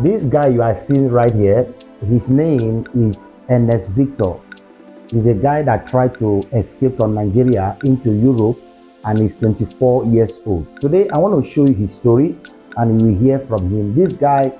This guy you are seeing right here, his name is Earnest Victor. He's a guy that tried to escape from Nigeria into Europe and he's 24 years old. Today, I want to show you his story and you will hear from him. This guy,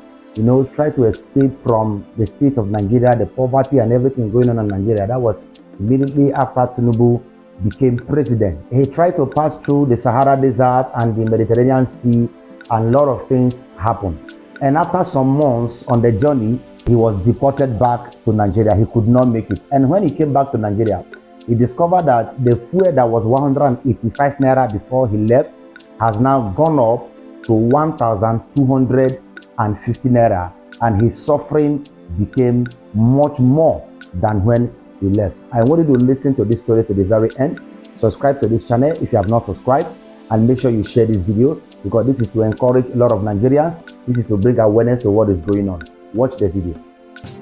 tried to escape from the state of Nigeria, the poverty and everything going on in Nigeria. That was immediately after Tinubu became president. He tried to pass through the Sahara Desert and the Mediterranean Sea, and a lot of things happened. And after some months on the journey, he was deported back to Nigeria. He could not make it. And when he came back to Nigeria, he discovered that the fuel that was 185 naira before he left has now gone up to 1,250 naira. And his suffering became much more than when he left. I want you to listen to this story to the very end. Subscribe to this channel if you have not subscribed, and make sure you share this video because this is to encourage a lot of Nigerians. This is to bring awareness to what is going on. Watch the video.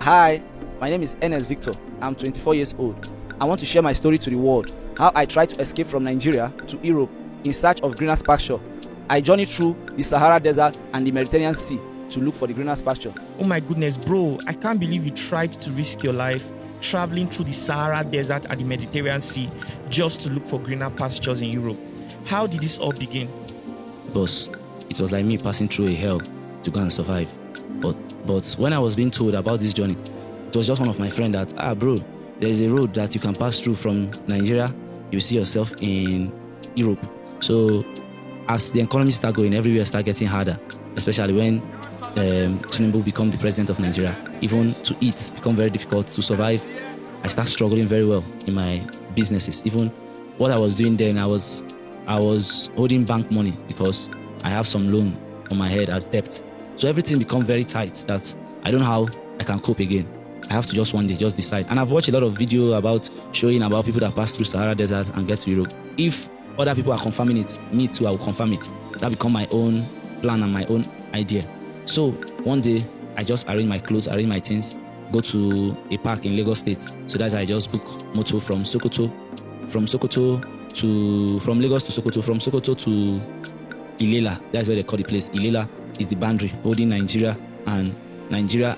Hi, my name is Earnest Victor. I'm 24 years old. I want to share my story to the world, how I tried to escape from Nigeria to Europe in search of greener pasture. I journeyed through the Sahara Desert and the Mediterranean Sea to look for the greener pasture. Oh my goodness, bro, I can't believe you tried to risk your life traveling through the Sahara Desert and the Mediterranean Sea just to look for greener pastures in Europe. How did this all begin? Boss, it was like me passing through a hell to go and survive. But when I was being told about this journey, it was just one of my friends that, bro, there is a road that you can pass through from Nigeria. You see yourself in Europe. So as the economy start going, everywhere start getting harder, especially when Tinubu become the president of Nigeria. Even to eat become very difficult, to survive. I start struggling very well in my businesses. Even what I was doing then, I was holding bank money because I have some loan on my head as debt. So everything become very tight that I don't know how I can cope again. I have to just one day just decide. And I've watched a lot of video about showing about people that pass through Sahara Desert and get to Europe. If other people are confirming it, me too, I will confirm it. That become my own plan and my own idea. So one day I just arrange my clothes, arrange my things, go to a park in Lagos State. So that's how I just book motor from Lagos to Sokoto, from Sokoto to Ilela. That's where they call the place. Ilela is the boundary holding Nigeria and Niger.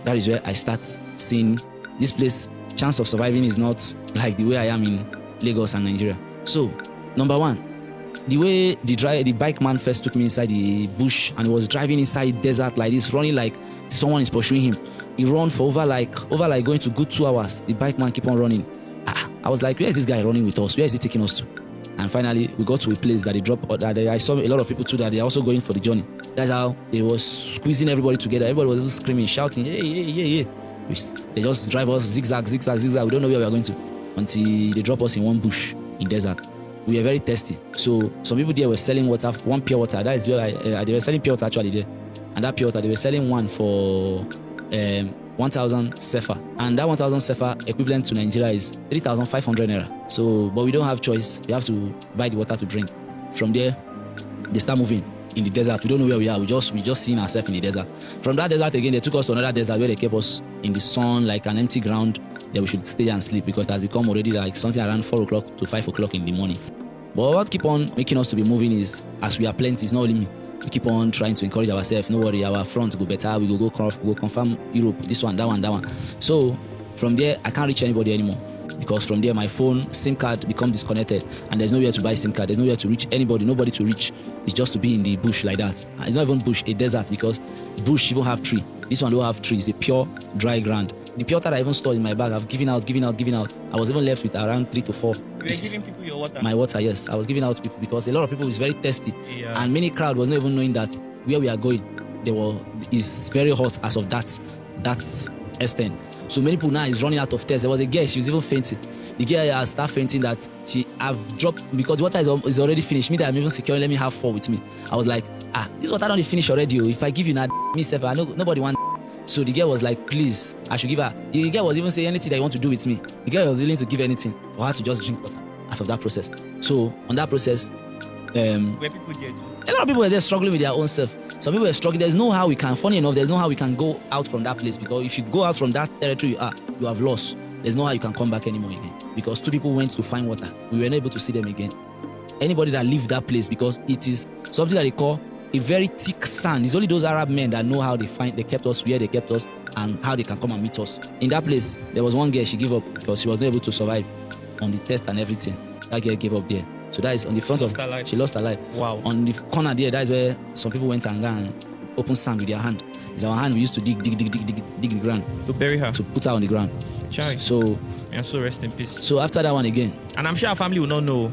That is where I start seeing this place. Chance of surviving is not like the way I am in Lagos and Nigeria. So, number one, the way the bike man first took me inside the bush and was driving inside desert like this, running like someone is pursuing him. He ran for over like going to good 2 hours. The bike man keep on running. I was like, where is this guy running with us? Where is he taking us to? And finally, we got to a place that they dropped. I saw a lot of people too that they are also going for the journey. That's how they was squeezing everybody together. Everybody was screaming, shouting, hey. They just drive us zigzag. We don't know where we are going to until they drop us in one bush in desert. We were very thirsty. So some people there were selling water, one pure water. That is where they were selling pure water actually there. And that pure water, they were selling one for 1,000 sefa, and that 1,000 sefa equivalent to Nigeria is 3,500 naira. So, but we don't have choice. We have to buy the water to drink. From there, they start moving in the desert. We don't know where we are. We just seeing ourselves in the desert. From that desert again, they took us to another desert where they kept us in the sun, like an empty ground. That we should stay and sleep because it has become already like something around 4 o'clock to 5 o'clock in the morning. But what keep on making us to be moving is, as we are plenty, it's not only me. We keep on trying to encourage ourselves. No worry, our front go better. We go confirm Europe, this one, that one. So from there, I can't reach anybody anymore because from there, my phone SIM card become disconnected, and there's nowhere to buy SIM card. There's nowhere to reach anybody. Nobody to reach. It's just to be in the bush like that. And it's not even bush, a desert, because bush even have tree. This one don't have tree. It's a pure dry ground. The pure water I even stored in my bag, I've given out. I was even left with around 3 to 4. You were giving people your water? My water, yes. I was giving out to people because a lot of people is very thirsty. Yeah. And many crowd was not even knowing that where we are going, is very hot as of that extent. So many people now is running out of thirst. There was a girl, she was even fainting. The girl has started fainting that I've dropped because the water is already finished. Me that I'm even secure, let me have 4 with me. I was like, this water don't finish already. If I give you now, me self, I know nobody want. So the girl was like, please, I should give her. The girl was even saying anything that you want to do with me. The girl was willing to give anything for her to just drink water as of that process. So on that process, were people there too? A lot of people were there struggling with their own self. Some people were struggling. There's no how we can, funny enough, there's no how we can go out from that place, because if you go out from that territory you have lost. There's no how you can come back anymore again, because 2 people went to find water. We were not able to see them again. Anybody that leave that place, because it is something that they call a very thick sand. It's only those Arab men that know how they kept us, where they kept us, and how they can come and meet us. In that place, there was one girl, she gave up because she was not able to survive on the test and everything. That girl gave up there. So that is on the front of, she lost her life. Wow. On the corner there, that is where some people went and opened sand with their hand. It's our hand we used to dig the ground. To bury her. To put her on the ground. Chai. So, and so rest in peace. So after that one again. And I'm sure our family will not know.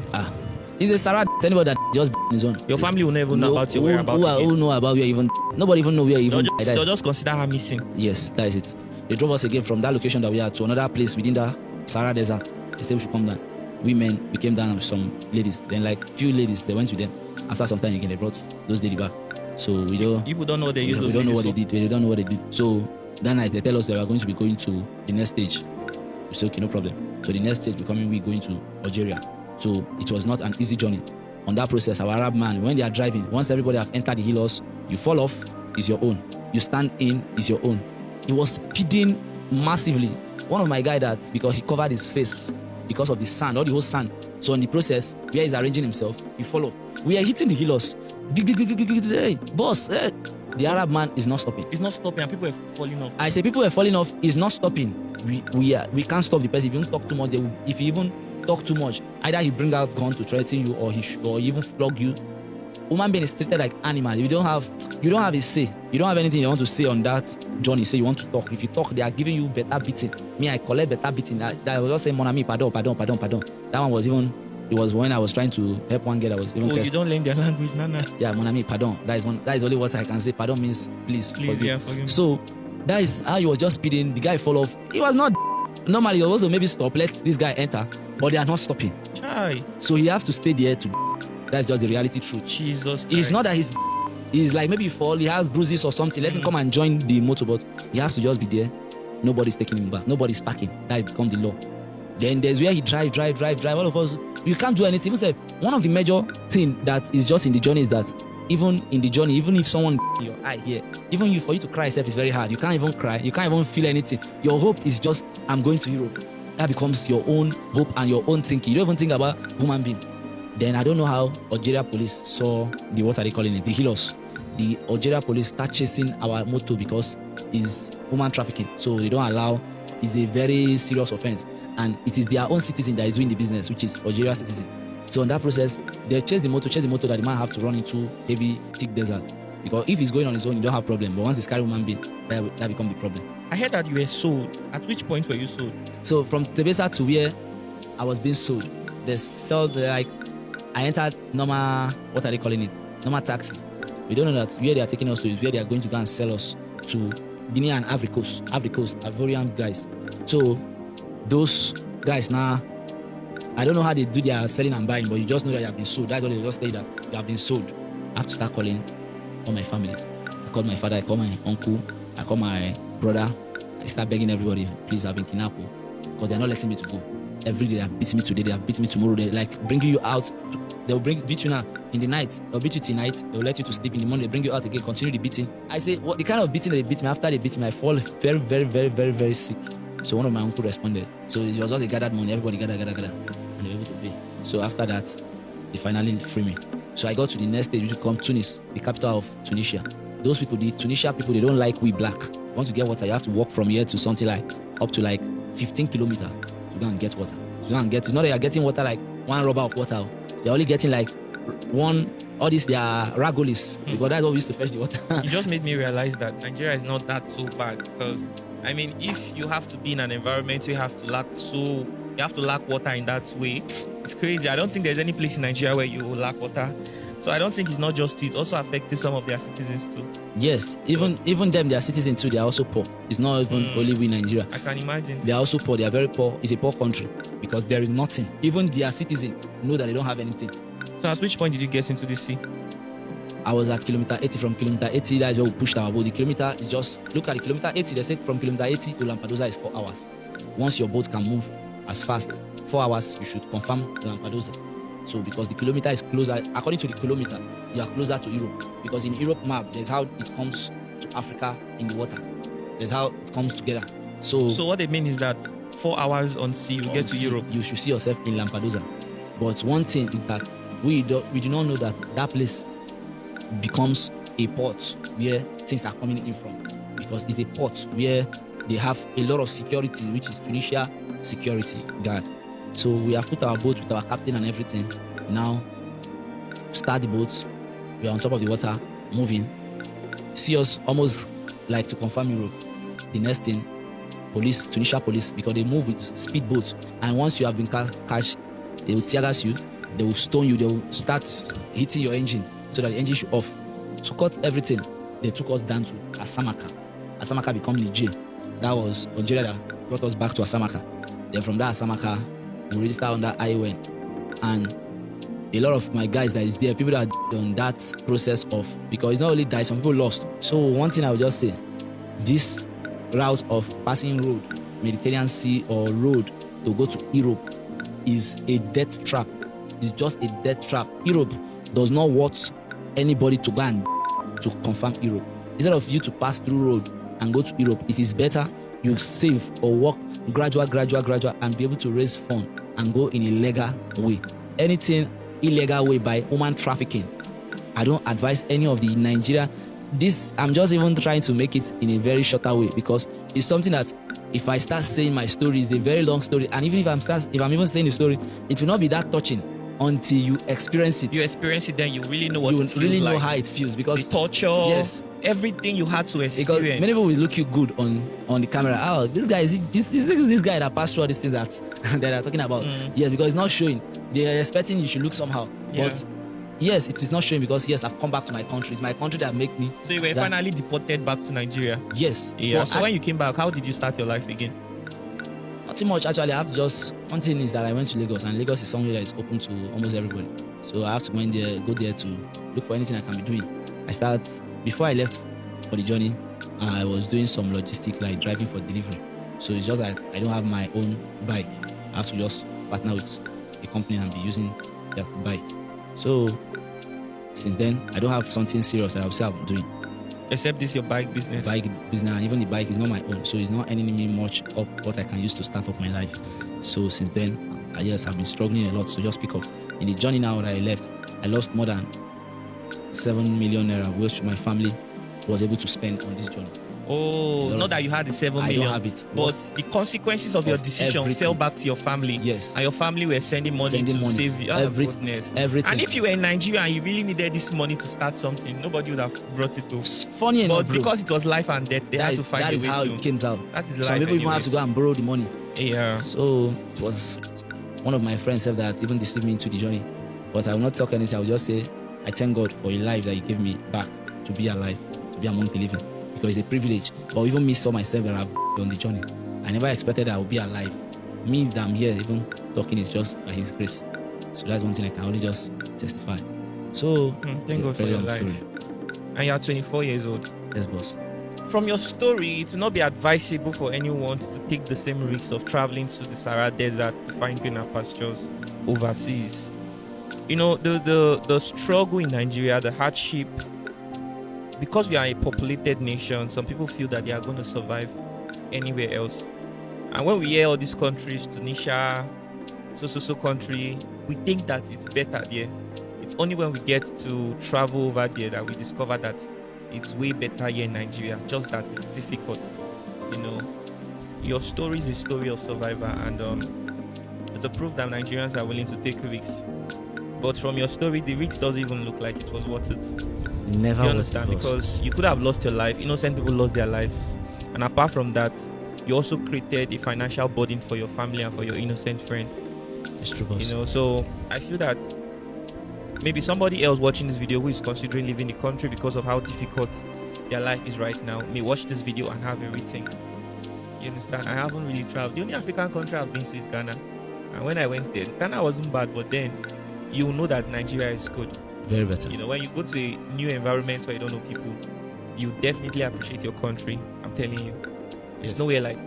It's a Sahara anybody that just on his own. Your family will never know about your whereabouts. Who know about where even, nobody even know where even. They'll just consider her missing. Yes, that is it. They drove us again from that location that we had to another place within the Sahara Desert. They said we should come down. We men, we came down with some ladies. Then like few ladies, they went with them. After some time again, they brought those ladies back. So we don't. People don't know what they use. We don't know what they did. They don't know what they did. So that night they tell us they were going to be going to the next stage. We said okay, no problem. So the next stage we going to Algeria. So it was not an easy journey. On that process, our Arab man, when they are driving, once everybody have entered the hills, you fall off, is your own. You stand in, is your own. He was speeding massively. One of my guys that, because he covered his face because of the sand, all the whole sand. So in the process, where he's arranging himself, you fall off. We are hitting the hills. Hey, boss, hey. The Arab man is not stopping. He's not stopping and people are falling off. I say people are falling off, he's not stopping. We can't stop the person. If you don't talk too much, if you even talk too much, either he bring out gun to threaten you or he even flog you. Human being is treated like animal. If you don't have a say, you don't have anything you want to say on that journey. Say you want to talk. If you talk, they are giving you better beating. Me, I collect better beating. That was just saying, mon ami, pardon. That one was even. It was when I was trying to help one girl. I was even. Oh, you don't learn their language, Nana. Yeah, mon ami, pardon. That is only what I can say. Pardon means please forgive. Yeah, forgive me. So that is how he was just speeding. The guy fall off. He was not. Normally, he was also maybe stop. Let this guy enter, but they are not stopping. Chai. So he has to stay there to. That's just the reality truth. Jesus Christ. It's not that he's like maybe fall, he has bruises or something. Let him come and join the motorboat. He has to just be there. Nobody's taking him back. Nobody's packing. That becomes the law. Then there's where he drive. All of us, you can't do anything. Even say one of the major thing that is just in the journey is that even in the journey, even if someone your eye here, even for you to cry yourself is very hard. You can't even cry. You can't even feel anything. Your hope is just I'm going to Europe. That becomes your own hope and your own thinking. You don't even think about human being. Then I don't know how Algeria police saw what are they calling it? The helos. The Algeria police start chasing our motor because it's human trafficking. So they don't allow, it's a very serious offense. And it is their own citizen that is doing the business, which is Algeria citizen. So in that process, they chase the motor that the man have to run into heavy, thick desert. Because if he's going on his own, you don't have problem. But once he's carrying human being, that becomes the problem. I heard that you were sold. At which point were you sold? So from Tebesa to where I was being sold, they sold like I entered normal, what are they calling it? Normal taxi. We don't know that where they are taking us to is where they are going to go and sell us to Guinea and Ivory Coast, Ivorian guys. So those guys now, I don't know how they do their selling and buying, but you just know that you have been sold. That's all they just say, that you have been sold. I have to start calling all my families. I call my father, I call my uncle, I call my brother. I start begging everybody, please, I've been kidnapped because they're not letting me to go. Every day they have beat me today, they have beat me tomorrow. They like bringing you out. They'll beat you now in the night. They'll beat you tonight. They'll let you to sleep in the morning. They bring you out again, continue the beating. I say, what the kind of beating they beat me, after they beat me, I fall very, very, very, very, very sick. So one of my uncle responded. So it was all they gathered money. Everybody gather. And they were able to pay. So after that, they finally free me. So I got to the next stage, which is called Tunis, the capital of Tunisia. Those people, the Tunisia people, they don't like we black. If you want to get water, you have to walk from here to something like up to like 15 kilometers to go and get water. It's not that you're getting water like one rubber of water. They're only getting like all these, they are ragolis, because that's what we used to fetch the water. You just made me realize that Nigeria is not that so bad, because I mean, if you have to be in an environment where you have to lack water in that way, it's crazy. I don't think there's any place in Nigeria where you will lack water. So I don't think it's not just you, it's also affecting some of their citizens too. Yes, even them, their citizens too, they are also poor. It's not even only we Nigeria. I can imagine. They are also poor, they are very poor. It's a poor country because there is nothing. Even their citizens know that they don't have anything. So at which point did you get into the sea? I was at kilometer 80. From kilometer 80, that is where we pushed our boat. The kilometer is just, look at the kilometer 80, they say from kilometer 80 to Lampedusa is 4 hours. Once your boat can move as fast, 4 hours, you should confirm Lampedusa. So because the kilometer is closer, according to the kilometer, you are closer to Europe. Because in Europe map, there's how it comes to Africa in the water. There's how it comes together. So what they mean is that 4 hours on sea, you get to Europe. You should see yourself in Lampedusa. But one thing is that we do not know that place becomes a port where things are coming in from, because it's a port where they have a lot of security, which is Tunisia security guard. So we have put our boat with our captain and everything. Now start the boat. We are on top of the water, moving. See us almost like to confirm Europe. The next thing, police, Tunisia police, because they move with speedboats, and once you have been catched, they will tear gas you, they will stone you, they will start hitting your engine so that the engine should off. To cut everything, they took us down to Asamaka. Asamaka became Niger. That was Nigeria that brought us back to Asamaka. Then from that Asamaka, we registered under ION. And a lot of my guys that is there, people that are on that process of, because it's not only died, some people lost. So one thing I would just say, this route of passing road, Mediterranean Sea or road to go to Europe is a death trap. It's just a death trap. Europe does not want anybody to go and to confirm Europe. Instead of you to pass through road and go to Europe, it is better you save or walk gradual and be able to raise fund and go in a legal way. Anything illegal way by human trafficking, I don't advise any of the Nigeria. This, I'm just even trying to make it in a very shorter way, because it's something that if I start saying my story, it's a very long story, and even if I'm even saying the story, it will not be that touching until you experience it. You experience it, then you really know what you it feels really know like. how it feels, because the torture, yes, everything you had to experience. because many people will look you good on the camera. Oh, this guy is this guy that passed through all these things that that are talking about. Yes, because it's not showing. They are expecting you should look somehow, but yes, it is not showing, because yes, I've come back to my country. It's my country that make me. So you were finally deported back to Nigeria. Yes. Yeah. So when you came back, how did you start your life again? Nothing much actually. I have to just, one thing is that I went to Lagos, and Lagos is somewhere that is open to almost everybody. So I have to go there to look for anything I can be doing. Before I left for the journey, I was doing some logistic, like driving for delivery. So it's just that I don't have my own bike. I have to just partner with a company and be using their bike. So since then, I don't have something serious that I'll say I'm doing. Except this your bike business. Bike business, and even the bike is not my own, so it's not earning me much of what I can use to start up my life. So since then, yes, I've been struggling a lot to just pick up. In the journey now that I left, I lost more than 7 million naira, which my family was able to spend on this journey. Oh, not that you had the 7 million. I don't have it. But the consequences of your decision fell back to your family. Yes. And your family were sending money to save you. Everything. And if you were in Nigeria and you really needed this money to start something, nobody would have brought it to. Funny enough, but because it was life and death, they had to find a way to. That is how it came out. That is life. Some people even have to go and borrow the money. Yeah. So it was one of my friends said that even deceived me into the journey. But I will not talk anything. I will just say, I thank God for a life that He gave me back to be alive, to be among the living. Because it's a privilege. But even me saw myself that I've on the journey. I never expected that I would be alive. Me that I'm here even talking is just by His grace. So that's one thing I can only just testify. So thank God for your life. Story. And you are 24 years old. Yes, boss. From your story, it will not be advisable for anyone to take the same risk of traveling to the Sahara Desert to find greener pastures overseas. You know, the struggle in Nigeria, the hardship, because we are a populated nation, some people feel that they are going to survive anywhere else. And when we hear all these countries, Tunisia, so country, we think that it's better there. It's only when we get to travel over there that we discover that it's way better here in Nigeria, just that it's difficult. You know, your story is a story of survivor, and it's a proof that Nigerians are willing to take risks. But from your story, the risk doesn't even look like it was worth it. Never. Do you understand? Because you could have lost your life. Innocent people lost their lives. And apart from that, you also created a financial burden for your family and for your innocent friends. It's true, boss. You know, so I feel that maybe somebody else watching this video who is considering leaving the country because of how difficult their life is right now may watch this video and have everything. You understand? I haven't really traveled. The only African country I've been to is Ghana. And when I went there, Ghana wasn't bad, but then you know that Nigeria is good. Very better. You know, when you go to a new environment where you don't know people, you definitely appreciate your country. I'm telling you. It's nowhere like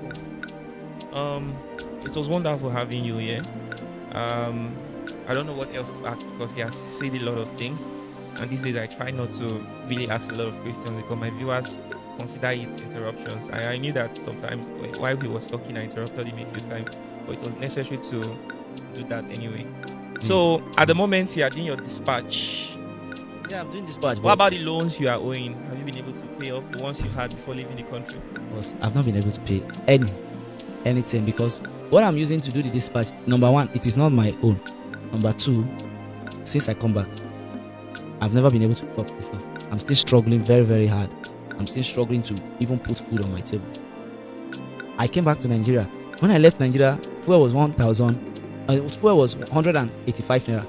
home. It was wonderful having you here. I don't know what else to ask because he has said a lot of things. And these days I try not to really ask a lot of questions because my viewers consider it interruptions. I knew that sometimes while he was talking, I interrupted him a few times, but it was necessary to do that anyway. So at the moment you are doing your dispatch Yeah, I'm doing dispatch. What about the loans you are owing? Have you been able to pay off the ones you had before leaving the country? Because I've not been able to pay anything because what I'm using to do the dispatch, number one, it is not my own. Number two, since I come back, I've never been able to pick up myself. I'm still struggling very, very hard. I'm still struggling to even put food on my table. I came back to Nigeria. When I left Nigeria, fuel was 185 naira.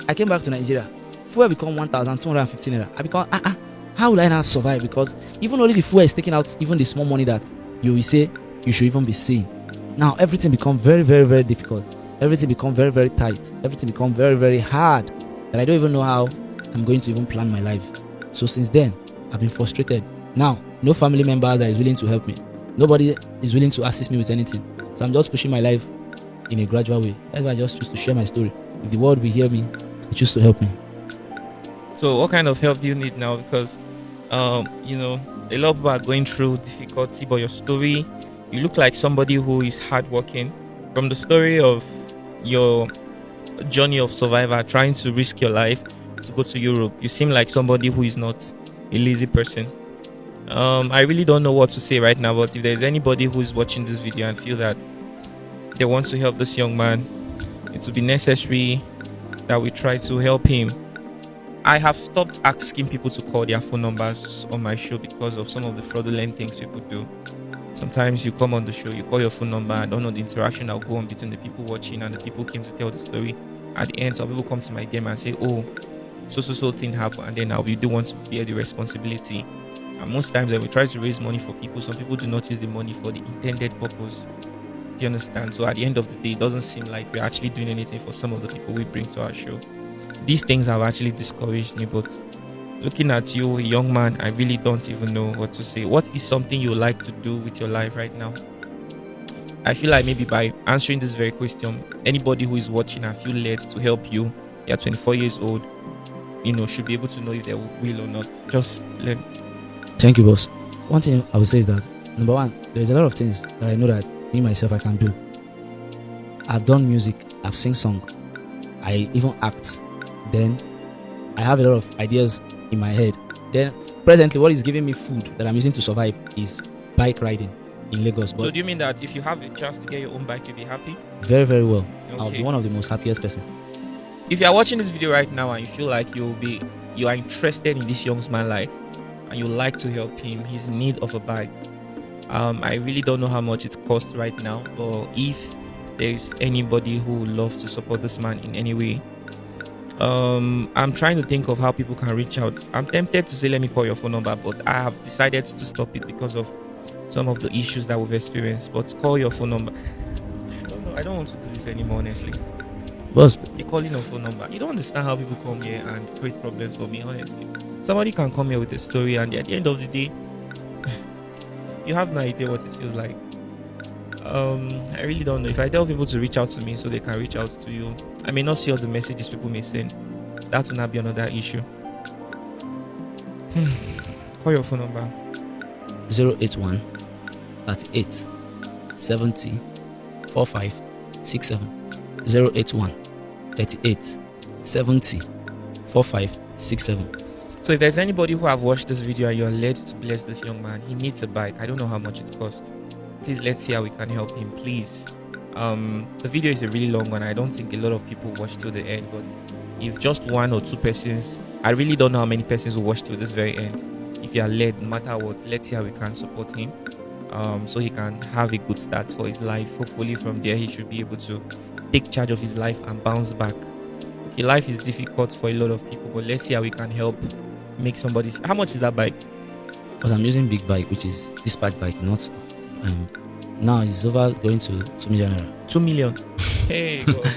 I came back to Nigeria. Fuel become 1,250 naira. I become how will I now survive? Because even only the fuel is taking out even the small money that you will say you should even be seeing. Now everything become very, very, very difficult. Everything become very, very tight. Everything become very, very hard that I don't even know how I'm going to even plan my life. So since then, I've been frustrated. Now, no family member that is willing to help me. Nobody is willing to assist me with anything. So I'm just pushing my life in a gradual way. That's why I just choose to share my story. If the world will hear me, they choose to help me. So what kind of help do you need now? Because a lot of people are going through difficulty, but your story, you look like somebody who is hardworking. From the story of your journey of survivor, trying to risk your life to go to Europe, you seem like somebody who is not a lazy person. I really don't know what to say right now, but if there's anybody who is watching this video and feel that they want to help this young man, it will be necessary that we try to help him. I have stopped asking people to call their phone numbers on my show because of some of the fraudulent things people do. Sometimes you come on the show, you call your phone number, I don't know the interaction that will go on between the people watching and the people who came to tell the story. At the end, some people come to my DM and say, oh, so thing happened, and then we do want to bear the responsibility. And most times when we try to raise money for people, some people do not use the money for the intended purpose. Do you understand? So at the end of the day, it doesn't seem like we're actually doing anything for some of the people we bring to our show. These things have actually discouraged me, but looking at you, a young man, I really don't even know what to say. What is something you like to do with your life right now? I feel like maybe by answering this very question, anybody who is watching and feel led to help you, you're 24 years old, should be able to know if they will or not. Just let. Thank you, boss. One thing I would say is that, number one, there's a lot of things that I know that me myself I can do. I've done music, I've sing song, I even act. Then I have a lot of ideas in my head. Then presently what is giving me food that I'm using to survive is bike riding in Lagos. But so do you mean that if you have a chance to get your own bike, you'll be happy? Very, very well. Okay. I'll be one of the most happiest person. If you are watching this video right now and you feel like you are interested in this young man's life and you like to help him, he's in need of a bike. I really don't know how much it costs right now, but if there's anybody who would love to support this man in any way, I'm trying to think of how people can reach out. I'm tempted to say let me call your phone number, but I have decided to stop it because of some of the issues that we've experienced. But call your phone number. I don't want to do this anymore, honestly. Boss, You're calling a phone number. You don't understand how people come here and create problems for me, honestly. Somebody can come here with a story and at the end of the day, you have no idea what it feels like. I really don't know. If I tell people to reach out to me so they can reach out to you, I may not see all the messages people may send. That will not be another issue. Call your phone number. 081 38 70 45 67. 081 38 70 45 67. So if there's anybody who have watched this video and you're led to bless this young man, he needs a bike. I don't know how much it costs. Please, let's see how we can help him, please. The video is a really long one. I don't think a lot of people watch till the end, but if just one or two persons, I really don't know how many persons will watch till this very end. If you are led, no matter what, let's see how we can support him, so he can have a good start for his life. Hopefully from there he should be able to take charge of his life and bounce back. Okay, life is difficult for a lot of people, but let's see how we can help make somebody. How much is that bike? Because I'm using big bike, which is dispatch bike, not now it's over going to 2 million naira. 2 million. Hey, God.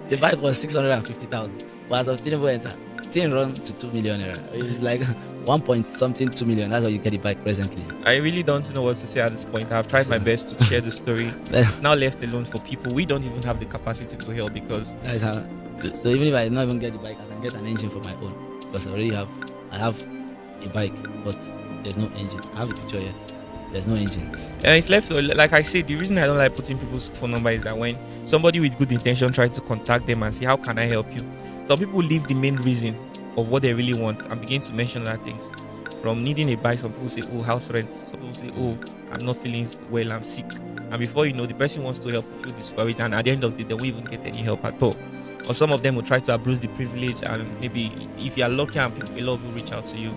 The bike was 650,000, but as of Tinubu enter, thing run to 2 million naira. It's like 1 point something 2 million. That's how you get the bike presently. I really don't know what to say at this point. I've tried my best to share the story. It's now left alone for people. We don't even have the capacity to help because that is how. So even if I don't even get the bike, I can get an engine for my own because I have a bike, but there's no engine. I have a picture here. There's no engine. And it's left, like I said, the reason I don't like putting people's phone number is that when somebody with good intention tries to contact them and say, how can I help you? Some people leave the main reason of what they really want and begin to mention other things. From needing a bike, some people say, oh, house rent. Some people say, oh, I'm not feeling well, I'm sick. And before you know, the person wants to help you feel discouraged, and at the end of the day, they won't even get any help at all. Or some of them will try to abuse the privilege, and maybe if you are lucky and people, a lot of people reach out to you,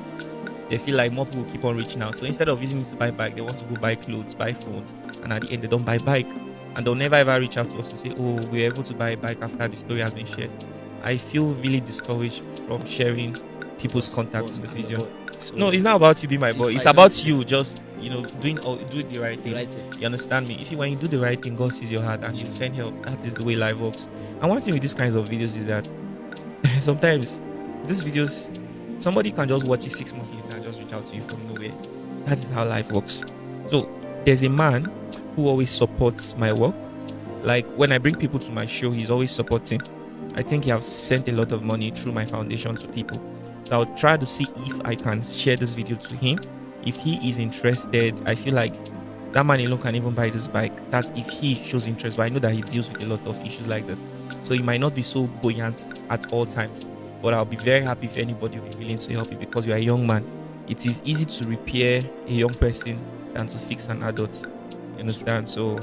they feel like more people keep on reaching out. So instead of using it to buy bike, they want to go buy clothes, buy phones, and at the end they don't buy bike. And they'll never ever reach out to us to say, oh, we were able to buy a bike after the story has been shared. I feel really discouraged from sharing people's contacts in the video. No, it's not about you being my boy. It's about you just, doing the right thing. You understand me? You see, when you do the right thing, God sees your heart and He'll send help. That is the way life works. And one thing with these kinds of videos is that sometimes these videos, somebody can just watch it 6 months later and just reach out to you from nowhere. That is how life works. So there's a man who always supports my work. Like when I bring people to my show, he's always supporting. I think he has sent a lot of money through my foundation to people. So I'll try to see if I can share this video to him. If he is interested, I feel like that man alone can even buy this bike. That's if he shows interest, but I know that he deals with a lot of issues like that. So he might not be so buoyant at all times. But I'll be very happy if anybody will be willing to help you, because you're a young man. It is easy to repair a young person than to fix an adult. You understand? So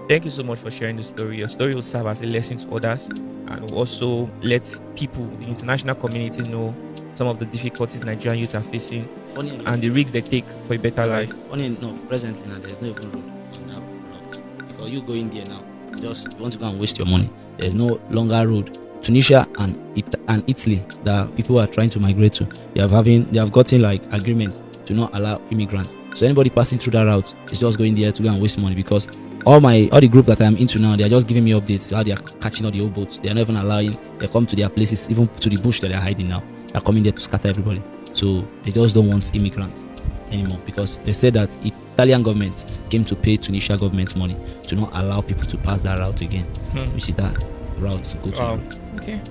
thank you so much for sharing the story. Your story will serve as a lesson to others, and will also let people, the international community, know some of the difficulties Nigerian youth are facing and the risks they take for a better life. Funny enough, presently now there's no even road on that route, because you going there now, just you want to go and waste your money. There's no longer road. Tunisia and Italy that people are trying to migrate to, they have gotten like agreement to not allow immigrants. So anybody passing through that route is just going there to go and waste money, because all the group that I'm into now, they are just giving me updates how they are catching all the old boats. They are not even allowing, they come to their places, even to the bush that they are hiding now. They are coming there to scatter everybody. So they just don't want immigrants anymore, because they said that Italian government came to pay Tunisia government money to not allow people to pass that route again, which is that route to go to. Okay.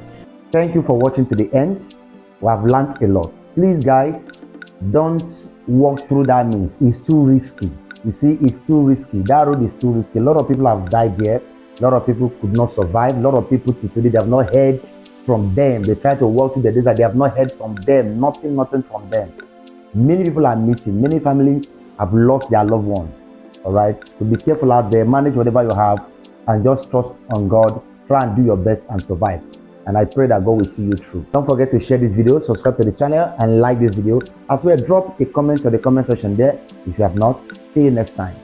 Thank you for watching to the end. We have learned a lot. Please, guys, don't walk through that means. It's too risky. You see, it's too risky. That road is too risky. A lot of people have died there. A lot of people could not survive. A lot of people today, they have not heard from them. They try to walk through the desert. They have not heard from them. Nothing from them. Many people are missing. Many families have lost their loved ones. All right. So be careful out there. Manage whatever you have and just trust on God. Try and do your best and survive. And I pray that God will see you through. Don't forget to share this video, subscribe to the channel, and like this video. As well, drop a comment on the comment section there if you have not. See you next time.